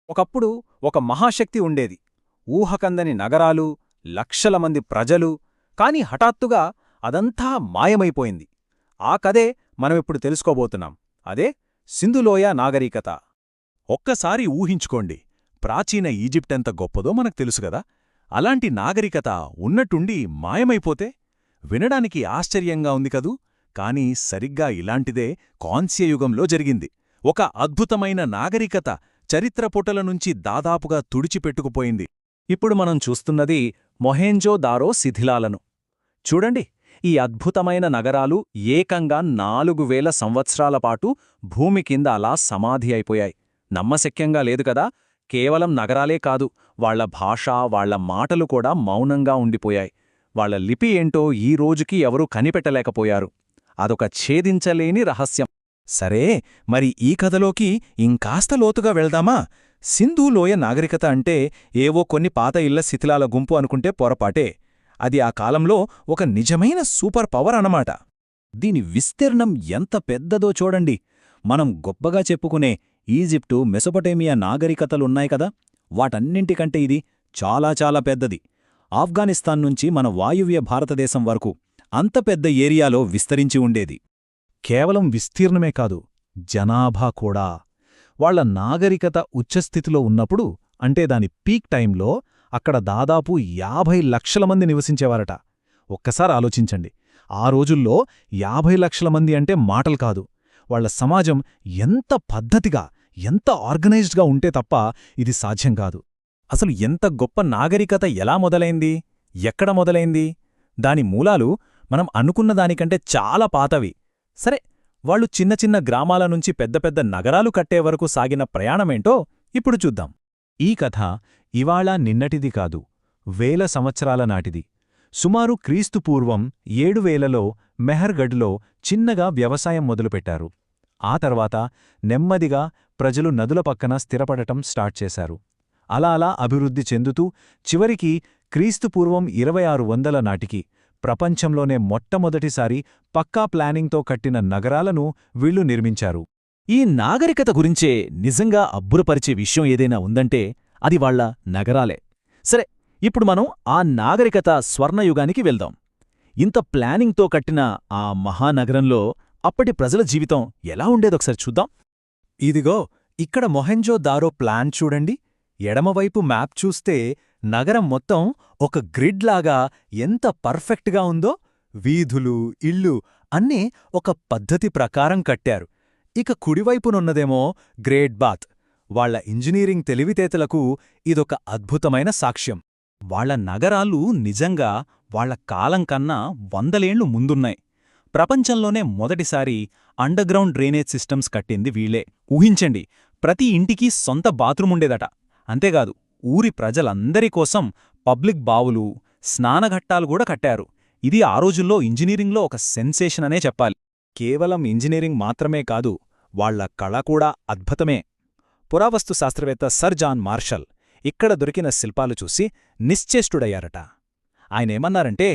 ఒకప్పుడు ఒక మహాశక్తి ఉండేది. ఊహకందని నగరాలు, లక్షల మంది ప్రజలు. కాని హఠాత్తుగా అదంతా మాయమైపోయింది. ఆ కథే మనమిప్పుడు తెలుసుకోబోతున్నాం. అదే సింధులోయ నాగరికత. ఒక్కసారి ఊహించుకోండి, ప్రాచీన ఈజిప్టెంత గొప్పదో మనకు తెలుసుగదా. అలాంటి నాగరికత ఉన్నట్టుండి మాయమైపోతే వినడానికి ఆశ్చర్యంగా ఉంది కదూ. కాని సరిగ్గా ఇలాంటిదే కాంస్యయుగంలో జరిగింది. ఒక అద్భుతమైన నాగరికత చరిత్రపుటల నుంచి దాదాపుగా తుడిచిపెట్టుకుపోయింది. ఇప్పుడు మనం చూస్తున్నది మొహెంజో దారో శిథిలాలను. చూడండి, ఈ అద్భుతమైన నగరాలు ఏకంగా 4000 సంవత్సరాల పాటు భూమి కింద అలా సమాధి అయిపోయాయి. నమ్మశక్యంగా లేదు కదా. కేవలం నగరాలే కాదు, వాళ్ల భాష, వాళ్ల మాటలు కూడా మౌనంగా ఉండిపోయాయి. వాళ్ల లిపి ఏంటో ఈ రోజుకి ఎవరూ కనిపెట్టలేకపోయారు. అదొక ఛేదించలేని రహస్యం. సరే, మరి ఈ కథలోకి ఇంకాస్త లోతుగా వెళ్దామా? సింధు లోయ నాగరికత అంటే ఏవో కొన్ని పాత ఇళ్ల శిథిలాల గుంపు అనుకుంటే పొరపాటే. అది ఆ కాలంలో ఒక నిజమైన సూపర్ పవర్ అన్నమాట. దీని విస్తీర్ణం ఎంత పెద్దదో చూడండి. మనం గొప్పగా చెప్పుకునే ఈజిప్టు, మెసొపొటేమియా నాగరికతలున్నాయి కదా, వాటన్నింటికంటే ఇది చాలా చాలా పెద్దది. ఆఫ్ఘనిస్తాన్ నుంచి మన వాయువ్య భారతదేశం వరకు అంత పెద్ద ఏరియాలో విస్తరించి ఉండేది. కేవలం విస్తీర్ణమే కాదు, జనాభా కూడా. వాళ్ల నాగరికత ఉచ్చస్థితిలో ఉన్నప్పుడు, అంటే దాని పీక్ టైంలో అక్కడ దాదాపు 50 లక్షల మంది నివసించేవారట. ఒక్కసారి ఆలోచించండి, ఆ రోజుల్లో 50 లక్షల మంది అంటే మాటలు కాదు. వాళ్ల సమాజం ఎంత పద్ధతిగా, ఎంత ఆర్గనైజ్డ్గా ఉంటే తప్ప ఇది సాధ్యం కాదు. అసలు ఎంత గొప్ప నాగరికత ఎలా మొదలైంది, ఎక్కడ మొదలైంది? దాని మూలాలు మనం అనుకున్న దానికంటే చాలా పాతవి. సరే, వాళ్ళు చిన్న చిన్న గ్రామాల నుంచి పెద్ద పెద్ద నగరాలు కట్టే వరకు సాగిన ప్రయాణమేంటో ఇప్పుడు చూద్దాం. ఈ కథ ఇవాళ నిన్నటిది కాదు, వేల సంవత్సరాల నాటిది. సుమారు క్రీస్తుపూర్వం 7000లో మెహర్గఢ్లో చిన్నగా వ్యవసాయం మొదలుపెట్టారు. ఆ తర్వాత నెమ్మదిగా ప్రజలు నదుల పక్కన స్థిరపడటం స్టార్ట్ చేశారు. అలా అలా అభివృద్ధి చెందుతూ చివరికి క్రీస్తుపూర్వం 2600 నాటికి ప్రపంచంలోనే మొట్టమొదటిసారి పక్కా ప్లానింగ్తో కట్టిన నగరాలను వీళ్లు నిర్మించారు. ఈ నాగరికత గురించే నిజంగా అబ్బురపరిచే విషయం ఏదైనా ఉందంటే అది వాళ్ల నగరాలే. సరే, ఇప్పుడు మనం ఆ నాగరికత స్వర్ణయుగానికి వెళ్దాం. ఇంత ప్లానింగ్తో కట్టిన ఆ మహానగరంలో అప్పటి ప్రజల జీవితం ఎలా ఉండేదొకసారి చూద్దాం. ఇదిగో ఇక్కడ మొహెంజో దారో ప్లాన్ చూడండి. ఎడమవైపు మ్యాప్ చూస్తే నగరం మొత్తం ఒక గ్రిడ్ లాగా ఎంత పర్ఫెక్ట్గా ఉందో. వీధులు, ఇళ్ళు అన్నీ ఒక పద్ధతి ప్రకారం కట్టారు. ఇక కుడివైపునున్నదేమో గ్రేట్ బాత్. వాళ్ల ఇంజనీరింగ్ తెలివితేటలకు ఇదొక అద్భుతమైన సాక్ష్యం. వాళ్ల నగరాలు నిజంగా వాళ్ల కాలం కన్నా 100 ఏళ్లు ముందున్నాయి. ప్రపంచంలోనే మొదటిసారి అండర్గ్రౌండ్ డ్రైనేజ్ సిస్టమ్స్ కట్టింది వీళ్లే. ఊహించండి, ప్రతి ఇంటికి సొంత బాత్రూముండేదట. అంతేకాదు, ఊరి ప్రజలందరి కోసం పబ్లిక్ బావులు, స్నానఘట్టాలు కూడా కట్టారు. ఇది ఆ రోజుల్లో ఇంజనీరింగ్లో ఒక సెన్సేషన్ అనే చెప్పాలి. కేవలం ఇంజనీరింగ్ మాత్రమే కాదు, వాళ్ల కళ కూడా అద్భుతమే. పురావస్తు శాస్త్రవేత్త సర్ జాన్ మార్షల్ ఇక్కడ దొరికిన శిల్పాలు చూసి నిశ్చేష్టుడయ్యారట. ఆయనేమన్నారంటే,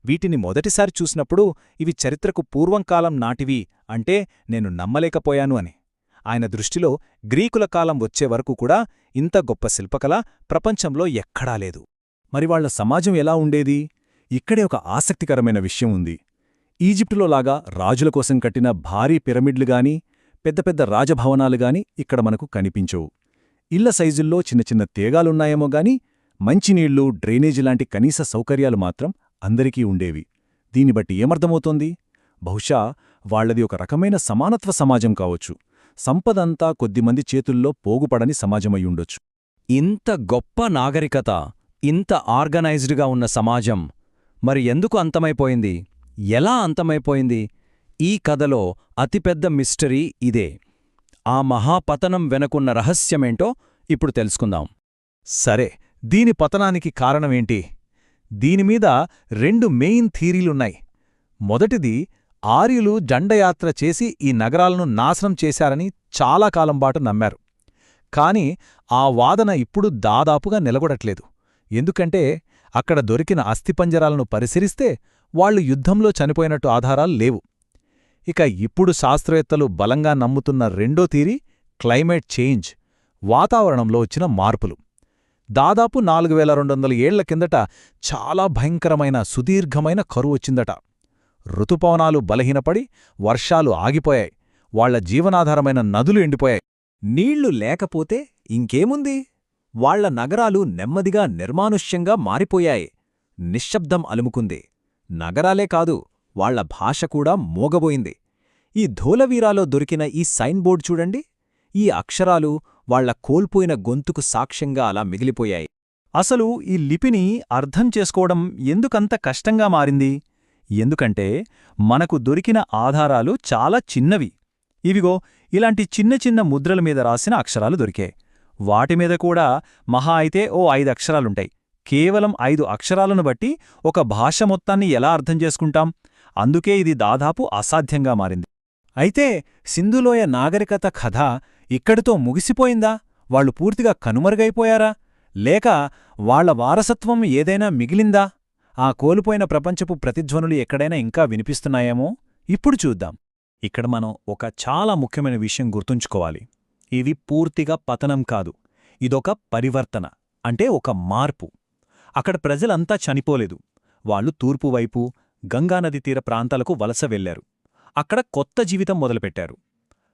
వీటిని మొదటిసారి చూసినప్పుడు ఇవి చరిత్రకు పూర్వంకాలం నాటివి అంటే నేను నమ్మలేకపోయాను అని. ఆయన దృష్టిలో గ్రీకుల కాలం వచ్చేవరకు కూడా ఇంత గొప్ప శిల్పకళ ప్రపంచంలో ఎక్కడా లేదు. మరి వాళ్ల సమాజం ఎలా ఉండేది? ఇక్కడే ఒక ఆసక్తికరమైన విషయం ఉంది. ఈజిప్టులోలాగా రాజుల కోసం కట్టిన భారీ పిరమిడ్లుగాని, పెద్ద పెద్ద రాజభవనాలుగాని ఇక్కడ మనకు కనిపించవు. ఇళ్ల సైజుల్లో చిన్న చిన్న తేగాలున్నాయేమో గాని మంచినీళ్లు, డ్రైనేజీ లాంటి కనీస సౌకర్యాలు మాత్రం అందరికీ ఉండేవి. దీన్ని బట్టి ఏమర్థమవుతోంది? బహుశా వాళ్లది ఒక రకమైన సమానత్వ సమాజం కావచ్చు. సంపదంతా కొద్దిమంది చేతుల్లో పోగుపడని సమాజమయ్యుండొచ్చు. ఇంత గొప్ప నాగరికత, ఇంత ఆర్గనైజ్డ్గా ఉన్న సమాజం మరి ఎందుకు అంతమైపోయింది? ఎలా అంతమైపోయింది? ఈ కథలో అతిపెద్ద మిస్టరీ ఇదే. ఆ మహాపతనం వెనకున్న రహస్యమేంటో ఇప్పుడు తెలుసుకుందాం. సరే, దీని పతనానికి కారణమేంటి? దీనిమీద 2 మెయిన్ థీరీలున్నాయి. మొదటిది, ఆర్యులు దండయాత్ర చేసి ఈ నగరాలను నాశనం చేశారని చాలా కాలంపాటు నమ్మారు. కాని ఆ వాదన ఇప్పుడు దాదాపుగా నిలబడట్లేదు. ఎందుకంటే అక్కడ దొరికిన అస్థిపంజరాలను పరిశీలిస్తే వాళ్లు యుద్ధంలో చనిపోయినట్టు ఆధారాలు లేవు. ఇక ఇప్పుడు శాస్త్రవేత్తలు బలంగా నమ్ముతున్న రెండో థీరీ క్లైమేట్ చేంజ్. వాతావరణంలో వచ్చిన మార్పులు. దాదాపు 4200 ఏళ్ల కిందట చాలా భయంకరమైన సుదీర్ఘమైన కరువొచ్చిందట. ఋతుపవనాలు బలహీనపడి వర్షాలు ఆగిపోయాయి. వాళ్ల జీవనాధారమైన నదులు ఎండిపోయాయి. నీళ్లు లేకపోతే ఇంకేముంది? వాళ్ల నగరాలు నెమ్మదిగా నిర్మానుష్యంగా మారిపోయాయి. నిశ్శబ్దం అలుముకుంది. నగరాలే కాదు, వాళ్ల భాష కూడా మూగబోయింది. ఈ ధోలవీరాలో దొరికిన ఈ సైన్ బోర్డు చూడండి. ఈ అక్షరాలు వాళ్ల కోల్పోయిన గొంతుకు సాక్ష్యంగా అలా మిగిలిపోయాయి. అసలు ఈ లిపిని అర్థం చేసుకోవడం ఎందుకంత కష్టంగా మారింది? ఎందుకంటే మనకు దొరికిన ఆధారాలు చాలా చిన్నవి. ఇవిగో ఇలాంటి చిన్న చిన్న ముద్రల మీద రాసిన అక్షరాలు దొరికాయి. వాటిమీద కూడా మహా అయితే ఓ 5 అక్షరాలుంటాయి. కేవలం 5 అక్షరాలను బట్టి ఒక భాష మొత్తాన్ని ఎలా అర్థం చేసుకుంటాం? అందుకే ఇది దాదాపు అసాధ్యంగా మారింది. అయితే సింధులోయ నాగరికత కథ ఇక్కడితో ముగిసిపోయిందా? వాళ్లు పూర్తిగా కనుమరుగైపోయారా? లేక వాళ్ల వారసత్వం ఏదైనా మిగిలిందా? ఆ కోల్పోయిన ప్రపంచపు ప్రతిధ్వనులు ఎక్కడైనా ఇంకా వినిపిస్తున్నాయేమో? ఇప్పుడు చూద్దాం. ఇక్కడ మనం ఒక చాలా ముఖ్యమైన విషయం గుర్తుంచుకోవాలి. ఇది పూర్తిగా పతనం కాదు, ఇదొక పరివర్తన, అంటే ఒక మార్పు. అక్కడ ప్రజలంతా చనిపోలేదు. వాళ్లు తూర్పువైపు గంగానది తీర ప్రాంతాలకు వలస వెళ్లారు. అక్కడ కొత్త జీవితం మొదలుపెట్టారు.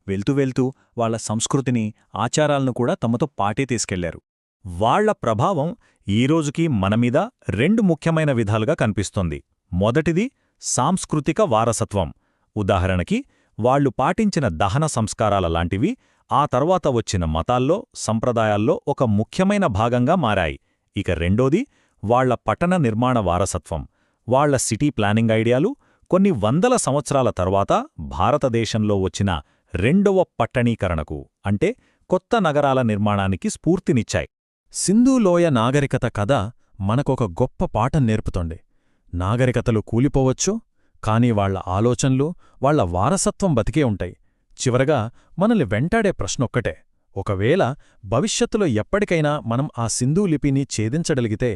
వెళ్తూ వెళ్తూ వాళ్ల సంస్కృతిని, ఆచారాలను కూడా తమతో పాటే తీసుకెళ్లారు. వాళ్ల ప్రభావం ఈరోజుకీ మనమీద 2 ముఖ్యమైన విధాలుగా కనిపిస్తోంది. మొదటిది సాంస్కృతిక వారసత్వం. ఉదాహరణకి వాళ్లు పాటించిన దహన సంస్కారాల లాంటివి ఆ తర్వాత వచ్చిన మతాల్లో, సంప్రదాయాల్లో ఒక ముఖ్యమైన భాగంగా మారాయి. ఇక రెండోది వాళ్ల పట్టణ నిర్మాణ వారసత్వం. వాళ్ల సిటీ ప్లానింగ్ ఐడియాలు కొన్ని వందల సంవత్సరాల తర్వాత భారతదేశంలో వచ్చిన రెండవ పట్టణీకరణకు, అంటే కొత్త నగరాల నిర్మాణానికి స్ఫూర్తినిచ్చాయి. సింధులోయ నాగరికత కథ మనకొక గొప్ప పాఠం నేర్పుతోంది. నాగరికతలు కూలిపోవచ్చు, కాని వాళ్ల ఆలోచనలు, వాళ్ల వారసత్వం బతికే ఉంటాయి. చివరగా మనల్ని వెంటాడే ప్రశ్నొక్కటే: ఒకవేళ భవిష్యత్తులో ఎప్పటికైనా మనం ఆ సింధు లిపిని ఛేదించగలిగితే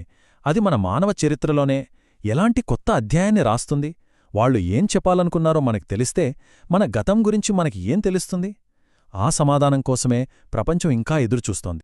అది మన మానవ చరిత్రలోనే ఎలాంటి కొత్త అధ్యాయాన్ని రాస్తుంది? వాళ్లు ఏం చెప్పాలనుకున్నారో మనకు తెలిస్తే మన గతం గురించి మనకి ఏం తెలుస్తుంది? ఆ సమాధానం కోసమే ప్రపంచం ఇంకా ఎదురుచూస్తోంది.